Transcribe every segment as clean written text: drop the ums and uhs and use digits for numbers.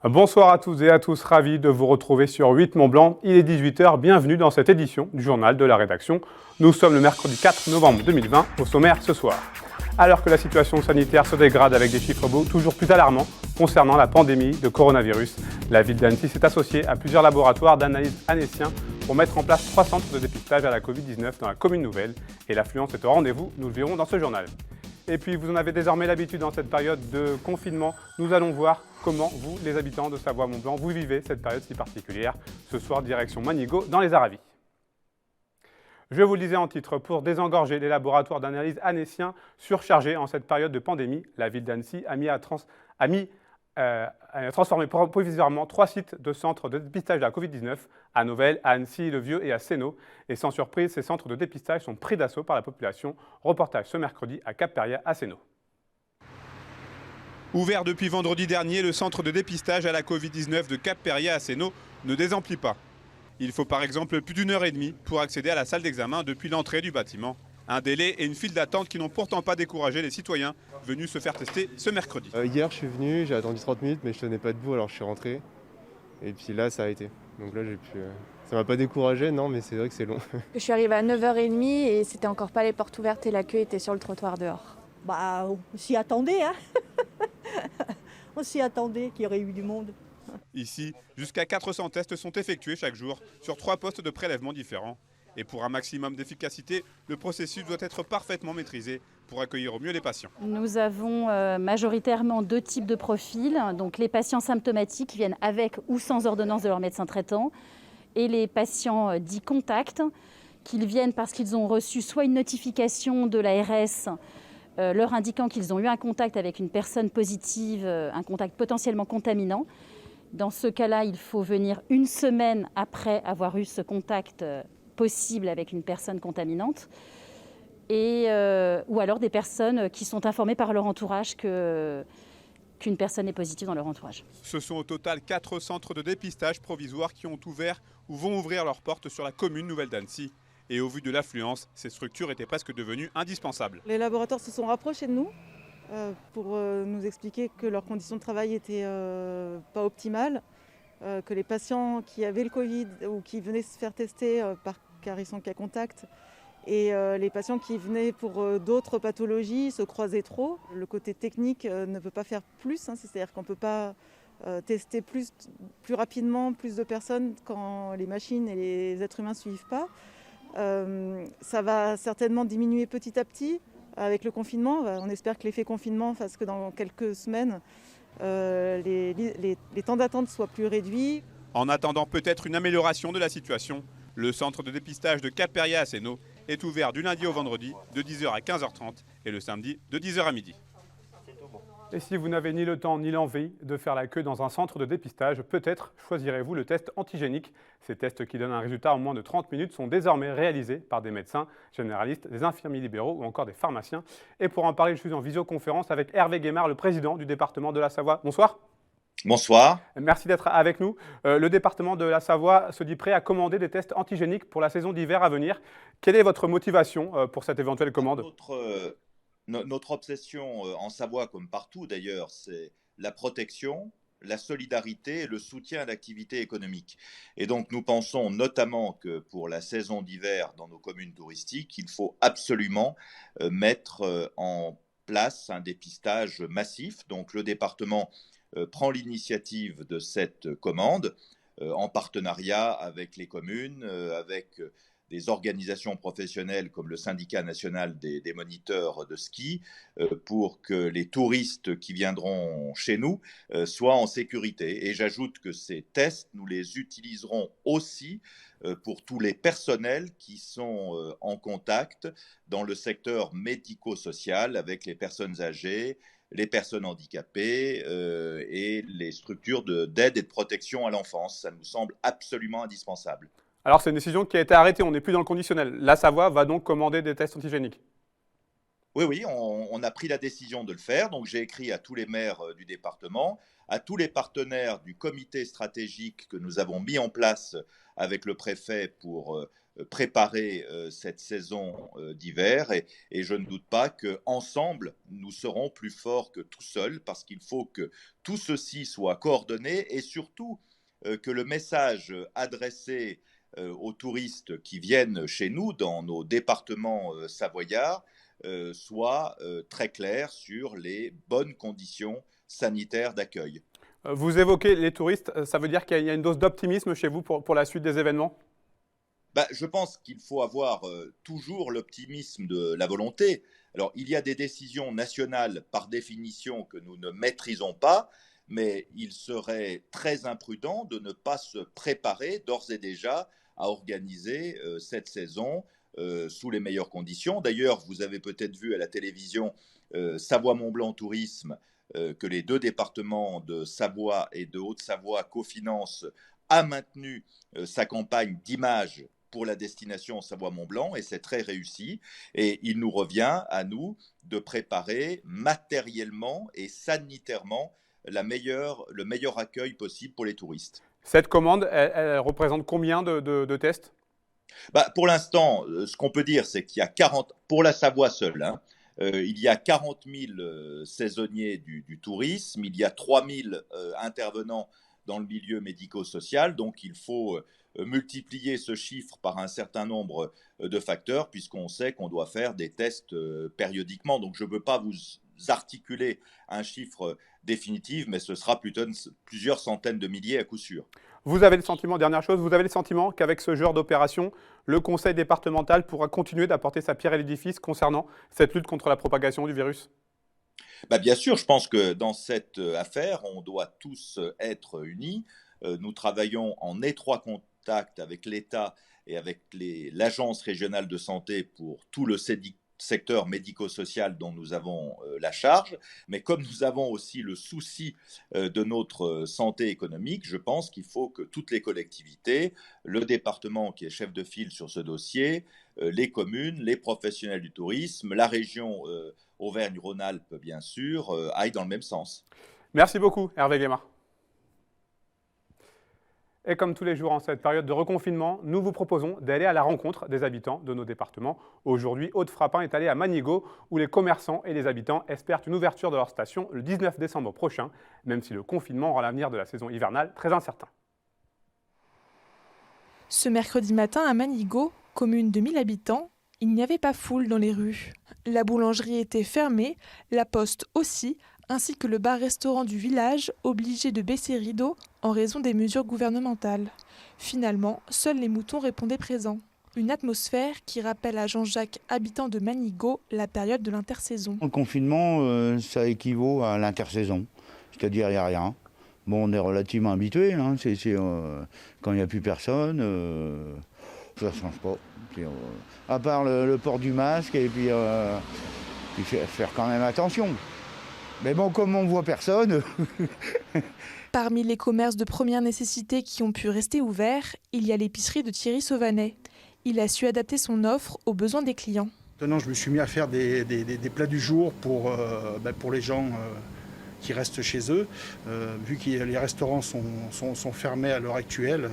Bonsoir à toutes et à tous, ravi de vous retrouver sur 8 Mont-Blanc. Il est 18 h, bienvenue dans cette édition du journal de la rédaction. Nous sommes le mercredi 4 novembre 2020, au sommaire ce soir. Alors que la situation sanitaire se dégrade avec des chiffres toujours plus alarmants concernant la pandémie de coronavirus, la ville d'Annecy s'est associée à plusieurs laboratoires d'analyse annéciens pour mettre en place 3 centres de dépistage à la Covid-19 dans la commune nouvelle. Et l'affluence est au rendez-vous, nous le verrons dans ce journal. Et puis, vous en avez désormais l'habitude dans cette période de confinement. Nous allons voir comment vous, les habitants de Savoie-Mont-Blanc, vous vivez cette période si particulière. Ce soir, direction Manigot, dans les Aravis. Je vous le disais en titre, pour désengorger les laboratoires d'analyse annéciens surchargés en cette période de pandémie, la ville d'Annecy a transformé provisoirement 3 sites de centres de dépistage de la Covid-19 à Novelle, à Annecy-le-Vieux et à Sénaux. Et sans surprise, ces centres de dépistage sont pris d'assaut par la population. Reportage ce mercredi à Cap-Péria à Sénaux. Ouvert depuis vendredi dernier, le centre de dépistage à la Covid-19 de Cap-Péria à Sénaux ne désemplit pas. Il faut par exemple plus d'1 heure et demie pour accéder à la salle d'examen depuis l'entrée du bâtiment. Un délai et une file d'attente qui n'ont pourtant pas découragé les citoyens venus se faire tester ce mercredi. Hier je suis venu, j'ai attendu 30 minutes mais je tenais pas debout alors je suis rentré. Et puis là ça a été. Donc là ça m'a pas découragé, non, mais c'est vrai que c'est long. Je suis arrivée à 9 h 30 et c'était encore pas les portes ouvertes et la queue était sur le trottoir dehors. Bah on s'y attendait, hein. On s'y attendait qu'il y aurait eu du monde. Ici, jusqu'à 400 tests sont effectués chaque jour sur 3 postes de prélèvement différents. Et pour un maximum d'efficacité, le processus doit être parfaitement maîtrisé pour accueillir au mieux les patients. Nous avons majoritairement 2 types de profils. Donc les patients symptomatiques qui viennent avec ou sans ordonnance de leur médecin traitant et les patients dits contacts qui viennent parce qu'ils ont reçu soit une notification de l'ARS leur indiquant qu'ils ont eu un contact avec une personne positive, un contact potentiellement contaminant. Dans ce cas-là, il faut venir 1 semaine après avoir eu ce contact possible avec une personne contaminante, ou alors des personnes qui sont informées par leur entourage qu'une personne est positive dans leur entourage. Ce sont au total 4 centres de dépistage provisoires qui ont ouvert ou vont ouvrir leurs portes sur la commune nouvelle d'Annecy. Et au vu de l'affluence, ces structures étaient presque devenues indispensables. Les laboratoires se sont rapprochés de nous pour nous expliquer que leurs conditions de travail n'étaient pas optimales, que les patients qui avaient le Covid ou qui venaient se faire tester car ils sont cas contact et les patients qui venaient pour d'autres pathologies se croisaient trop. Le côté technique ne peut pas faire plus, c'est-à-dire qu'on ne peut pas tester plus rapidement plus de personnes quand les machines et les êtres humains ne suivent pas. Ça va certainement diminuer petit à petit avec le confinement. On espère que l'effet confinement fasse que dans quelques semaines, les temps d'attente soient plus réduits. En attendant peut-être une amélioration de la situation, le centre de dépistage de Cap-Péria à Sénaux est ouvert du lundi au vendredi de 10 h à 15 h 30 et le samedi de 10 h à midi. Et si vous n'avez ni le temps ni l'envie de faire la queue dans un centre de dépistage, peut-être choisirez-vous le test antigénique. Ces tests qui donnent un résultat en moins de 30 minutes sont désormais réalisés par des médecins généralistes, des infirmiers libéraux ou encore des pharmaciens. Et pour en parler, je suis en visioconférence avec Hervé Guémard, le président du département de la Savoie. Bonsoir. Bonsoir. Merci d'être avec nous. Le département de la Savoie se dit prêt à commander des tests antigéniques pour la saison d'hiver à venir. Quelle est votre motivation pour cette éventuelle commande ? Notre obsession en Savoie, comme partout d'ailleurs, c'est la protection, la solidarité et le soutien à l'activité économique. Et donc nous pensons notamment que pour la saison d'hiver dans nos communes touristiques, il faut absolument mettre en place un dépistage massif. Donc le département prend l'initiative de cette commande en partenariat avec les communes, avec des organisations professionnelles comme le syndicat national des moniteurs de ski, pour que les touristes qui viendront chez nous soient en sécurité. Et j'ajoute que ces tests, nous les utiliserons aussi pour tous les personnels qui sont en contact dans le secteur médico-social avec les personnes âgées, les personnes handicapées et les structures d'aide et de protection à l'enfance. Ça nous semble absolument indispensable. Alors c'est une décision qui a été arrêtée, on n'est plus dans le conditionnel. La Savoie va donc commander des tests antigéniques. Oui, on a pris la décision de le faire. Donc, j'ai écrit à tous les maires du département, à tous les partenaires du comité stratégique que nous avons mis en place avec le préfet pour préparer cette saison d'hiver. Et je ne doute pas qu'ensemble, nous serons plus forts que tout seuls, parce qu'il faut que tout ceci soit coordonné et surtout que le message adressé aux touristes qui viennent chez nous dans nos départements savoyards soit très clair sur les bonnes conditions sanitaires d'accueil. Vous évoquez les touristes, ça veut dire qu'il y a une dose d'optimisme chez vous pour la suite des événements? Je pense qu'il faut avoir toujours l'optimisme de la volonté. Alors, il y a des décisions nationales par définition que nous ne maîtrisons pas, mais il serait très imprudent de ne pas se préparer d'ores et déjà à organiser cette saison sous les meilleures conditions. D'ailleurs, vous avez peut-être vu à la télévision Savoie-Mont-Blanc Tourisme que les deux départements de Savoie et de Haute-Savoie cofinancent, a maintenu sa campagne d'image pour la destination Savoie-Mont-Blanc et c'est très réussi. Et il nous revient à nous de préparer matériellement et sanitairement le meilleur accueil possible pour les touristes. Cette commande, elle représente combien de tests? Pour l'instant, ce qu'on peut dire, c'est qu'il y a 40, pour la Savoie seule, hein, il y a 40 000 saisonniers du tourisme, il y a 3 000 intervenants dans le milieu médico-social, donc il faut multiplier ce chiffre par un certain nombre de facteurs, puisqu'on sait qu'on doit faire des tests périodiquement. Donc je ne veux pas vous articuler un chiffre définitif, mais ce sera plutôt plusieurs centaines de milliers à coup sûr. Vous avez le sentiment, dernière chose, vous avez le sentiment qu'avec ce genre d'opération, le conseil départemental pourra continuer d'apporter sa pierre à l'édifice concernant cette lutte contre la propagation du virus? Bien sûr, je pense que dans cette affaire, on doit tous être unis. Nous travaillons en étroit contact avec l'État et avec l'Agence régionale de santé pour tout le secteur médico-social dont nous avons la charge. Mais comme nous avons aussi le souci de notre santé économique, je pense qu'il faut que toutes les collectivités, le département qui est chef de file sur ce dossier, les communes, les professionnels du tourisme, la région Auvergne-Rhône-Alpes, bien sûr, aillent dans le même sens. Merci beaucoup, Hervé Guémard. Et comme tous les jours en cette période de reconfinement, nous vous proposons d'aller à la rencontre des habitants de nos départements. Aujourd'hui, Aude Frappin est allée à Manigot, où les commerçants et les habitants espèrent une ouverture de leur station le 19 décembre prochain, même si le confinement rend l'avenir de la saison hivernale très incertain. Ce mercredi matin à Manigot, commune de 1000 habitants, il n'y avait pas foule dans les rues. La boulangerie était fermée, la poste aussi, ainsi que le bar-restaurant du village, obligé de baisser rideau en raison des mesures gouvernementales. Finalement, seuls les moutons répondaient présents. Une atmosphère qui rappelle à Jean-Jacques, habitant de Manigot, la période de l'intersaison. Le confinement, ça équivaut à l'intersaison, c'est-à-dire il n'y a rien. Bon, on est relativement habitué, hein. Quand il n'y a plus personne, ça ne change pas. À part le port du masque et puis faire quand même attention. Mais bon, comme on ne voit personne... Parmi les commerces de première nécessité qui ont pu rester ouverts, il y a l'épicerie de Thierry Sauvanet. Il a su adapter son offre aux besoins des clients. Maintenant, je me suis mis à faire des plats du jour pour les gens qui restent chez eux, vu que les restaurants sont fermés à l'heure actuelle.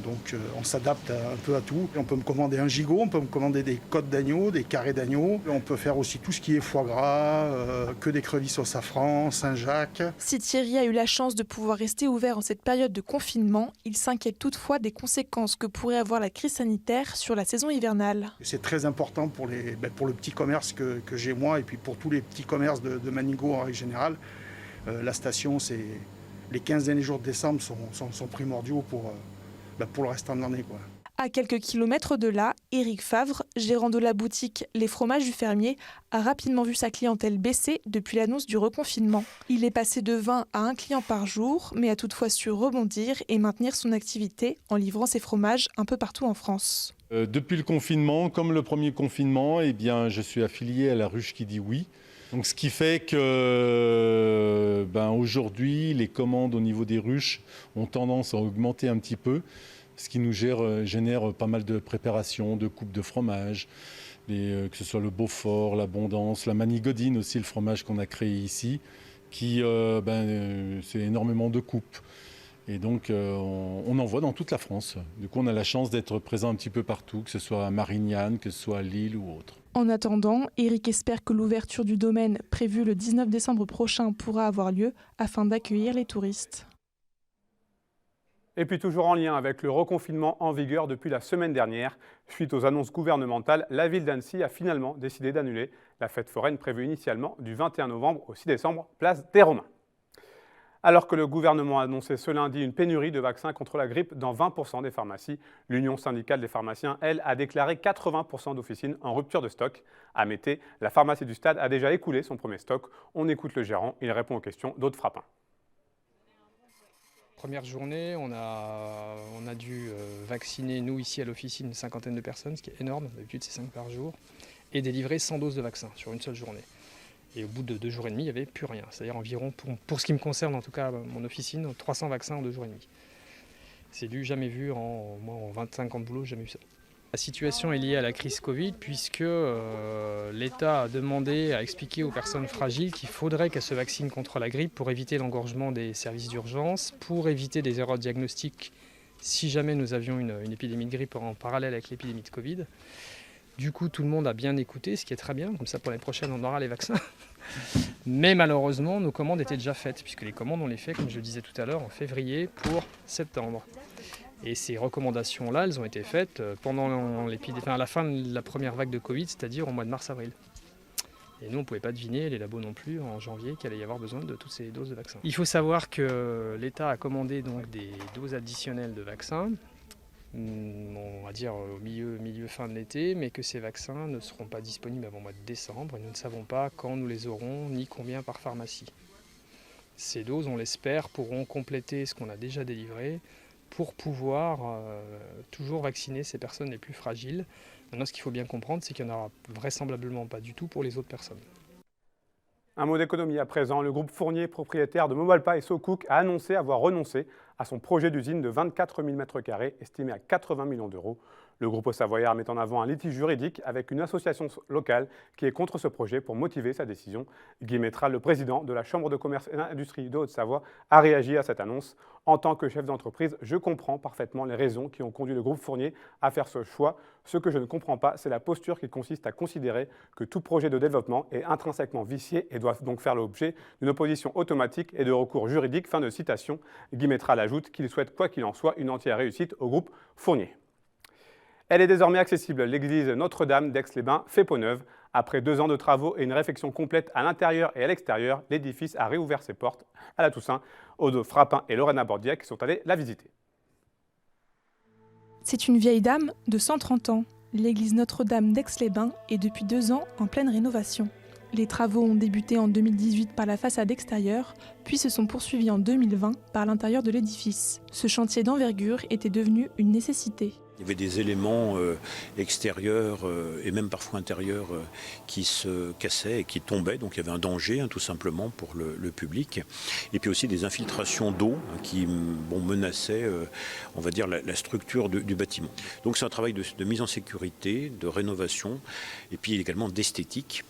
Donc on s'adapte un peu à tout. On peut me commander un gigot, on peut me commander des côtes d'agneau, des carrés d'agneau. On peut faire aussi tout ce qui est foie gras, que des crevisses au safran, Saint-Jacques. Si Thierry a eu la chance de pouvoir rester ouvert en cette période de confinement, il s'inquiète toutefois des conséquences que pourrait avoir la crise sanitaire sur la saison hivernale. C'est très important pour le petit commerce que j'ai moi et puis pour tous les petits commerces de Manigot en règle générale. La station, les 15 derniers jours de décembre sont primordiaux pour le restant de l'année, quoi. À quelques kilomètres de là, Éric Favre, gérant de la boutique Les Fromages du Fermier, a rapidement vu sa clientèle baisser depuis l'annonce du reconfinement. Il est passé de 20 à 1 client par jour, mais a toutefois su rebondir et maintenir son activité en livrant ses fromages un peu partout en France. Depuis le confinement, comme le premier confinement, je suis affilié à la ruche qui dit oui. Donc, ce qui fait que aujourd'hui, les commandes au niveau des ruches ont tendance à augmenter un petit peu, ce qui nous génère pas mal de préparation, de coupes de fromage, que ce soit le Beaufort, l'Abondance, la Manigodine aussi, le fromage qu'on a créé ici, qui c'est énormément de coupes. Et donc on en voit dans toute la France. Du coup on a la chance d'être présent un petit peu partout, que ce soit à Marignane, que ce soit à Lille ou autre. En attendant, Eric espère que l'ouverture du domaine prévue le 19 décembre prochain pourra avoir lieu afin d'accueillir les touristes. Et puis toujours en lien avec le reconfinement en vigueur depuis la semaine dernière, suite aux annonces gouvernementales, la ville d'Annecy a finalement décidé d'annuler la fête foraine prévue initialement du 21 novembre au 6 décembre, place des Romains. Alors que le gouvernement a annoncé ce lundi une pénurie de vaccins contre la grippe dans 20% des pharmacies, l'Union syndicale des pharmaciens, elle, a déclaré 80% d'officines en rupture de stock. À Mété, la pharmacie du Stade a déjà écoulé son premier stock. On écoute le gérant, il répond aux questions d'Aude Frappin. Première journée, on a dû vacciner, nous ici à l'officine, une cinquantaine de personnes, ce qui est énorme, d'habitude c'est 5 par jour, et délivrer 100 doses de vaccin sur une seule journée. Et au bout de 2 jours et demi, il n'y avait plus rien. C'est-à-dire environ, pour ce qui me concerne en tout cas, mon officine, 300 vaccins en 2 jours et demi. C'est du jamais vu, en 25 ans de boulot, jamais vu ça. La situation est liée à la crise Covid puisque l'État a demandé à expliquer aux personnes fragiles qu'il faudrait qu'elles se vaccinent contre la grippe pour éviter l'engorgement des services d'urgence, pour éviter des erreurs diagnostiques si jamais nous avions une épidémie de grippe en parallèle avec l'épidémie de Covid. Du coup, tout le monde a bien écouté, ce qui est très bien, comme ça pour l'année prochaine on aura les vaccins. Mais malheureusement, nos commandes étaient déjà faites, puisque les commandes on les fait, comme je le disais tout à l'heure, en février pour septembre. Et ces recommandations-là, elles ont été faites pendant à la fin de la première vague de Covid, c'est-à-dire au mois de mars-avril. Et nous, on ne pouvait pas deviner, les labos non plus, en janvier, qu'il allait y avoir besoin de toutes ces doses de vaccins. Il faut savoir que l'État a commandé donc des doses additionnelles de vaccins, on va dire au milieu fin de l'été, mais que ces vaccins ne seront pas disponibles avant le mois de décembre et nous ne savons pas quand nous les aurons ni combien par pharmacie. Ces doses, on l'espère, pourront compléter ce qu'on a déjà délivré pour pouvoir toujours vacciner ces personnes les plus fragiles. Maintenant, ce qu'il faut bien comprendre, c'est qu'il n'y en aura vraisemblablement pas du tout pour les autres personnes. Un mot d'économie à présent. Le groupe Fournier, propriétaire de Mobalpa et SoCook, a annoncé avoir renoncé à son projet d'usine de 24 000 m² estimé à 80 millions d'euros. Le groupe Haut-Savoyard met en avant un litige juridique avec une association locale qui est contre ce projet pour motiver sa décision. Guy Métral, le président de la Chambre de commerce et d'industrie de Haute-Savoie, a réagi à cette annonce. En tant que chef d'entreprise, je comprends parfaitement les raisons qui ont conduit le groupe Fournier à faire ce choix. Ce que je ne comprends pas, c'est la posture qui consiste à considérer que tout projet de développement est intrinsèquement vicié et doit donc faire l'objet d'une opposition automatique et de recours juridiques. Fin de citation. Guy Métral ajoute qu'il souhaite, quoi qu'il en soit, une entière réussite au groupe Fournier. Elle est désormais accessible. L'église Notre-Dame d'Aix-les-Bains fait peau neuve. Après 2 ans de travaux et une réfection complète à l'intérieur et à l'extérieur, l'édifice a réouvert ses portes à la Toussaint. Aude Frappin et Lorena Bordiac sont allés la visiter. C'est une vieille dame de 130 ans. L'église Notre-Dame d'Aix-les-Bains est depuis 2 ans en pleine rénovation. Les travaux ont débuté en 2018 par la façade extérieure, puis se sont poursuivis en 2020 par l'intérieur de l'édifice. Ce chantier d'envergure était devenu une nécessité. Il y avait des éléments extérieurs et même parfois intérieurs qui se cassaient et qui tombaient. Donc il y avait un danger tout simplement pour le public. Et puis aussi des infiltrations d'eau qui menaçaient on va dire, la structure du bâtiment. Donc c'est un travail de mise en sécurité, de rénovation et puis également d'esthétique.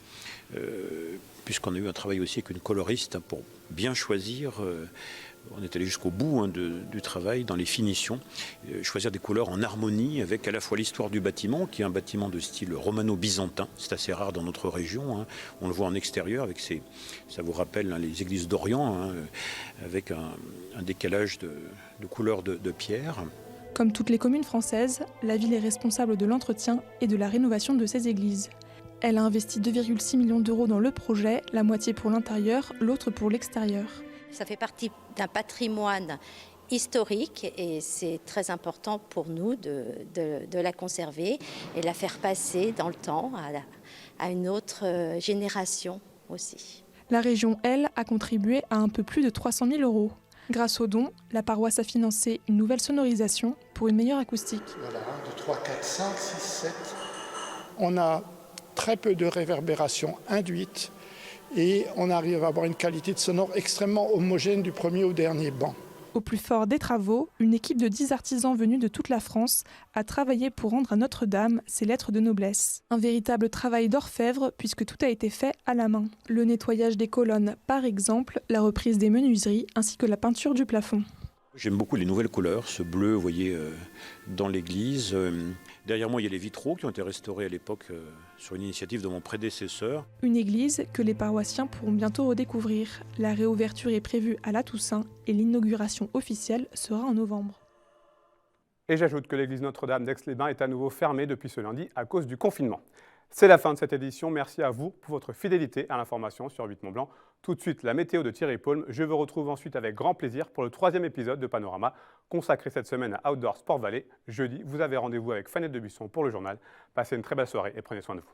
Puisqu'on a eu un travail aussi avec une coloriste pour bien choisir... On est allé jusqu'au bout du travail, dans les finitions, choisir des couleurs en harmonie avec à la fois l'histoire du bâtiment, qui est un bâtiment de style romano-byzantin. C'est assez rare dans notre région. On le voit en extérieur, avec ça vous rappelle les églises d'Orient, avec un décalage de couleurs de pierre. Comme toutes les communes françaises, la ville est responsable de l'entretien et de la rénovation de ces églises. Elle a investi 2,6 millions d'euros dans le projet, la moitié pour l'intérieur, l'autre pour l'extérieur. Ça fait partie d'un patrimoine historique et c'est très important pour nous de la conserver et la faire passer dans le temps à une autre génération aussi. La région, elle, a contribué à un peu plus de 300 000 euros. Grâce aux dons, la paroisse a financé une nouvelle sonorisation pour une meilleure acoustique. Voilà, 1, 2, 3, 4, 5, 6, 7. On a très peu de réverbération induite. Et on arrive à avoir une qualité de sonore extrêmement homogène du premier au dernier banc. Au plus fort des travaux, une équipe de 10 artisans venus de toute la France a travaillé pour rendre à Notre-Dame ses lettres de noblesse. Un véritable travail d'orfèvre puisque tout a été fait à la main. Le nettoyage des colonnes par exemple, la reprise des menuiseries ainsi que la peinture du plafond. J'aime beaucoup les nouvelles couleurs, ce bleu, vous voyez, dans l'église. Derrière moi, il y a les vitraux qui ont été restaurés à l'époque sur une initiative de mon prédécesseur. Une église que les paroissiens pourront bientôt redécouvrir. La réouverture est prévue à la Toussaint et l'inauguration officielle sera en novembre. Et j'ajoute que l'église Notre-Dame d'Aix-les-Bains est à nouveau fermée depuis ce lundi à cause du confinement. C'est la fin de cette édition. Merci à vous pour votre fidélité à l'information sur 8 Mont Blanc. Tout de suite, la météo de Thierry Paulme. Je vous retrouve ensuite avec grand plaisir pour le 3e épisode de Panorama, consacré cette semaine à Outdoor Sport Valley. Jeudi, vous avez rendez-vous avec Fanette Debuisson pour le journal. Passez une très belle soirée et prenez soin de vous.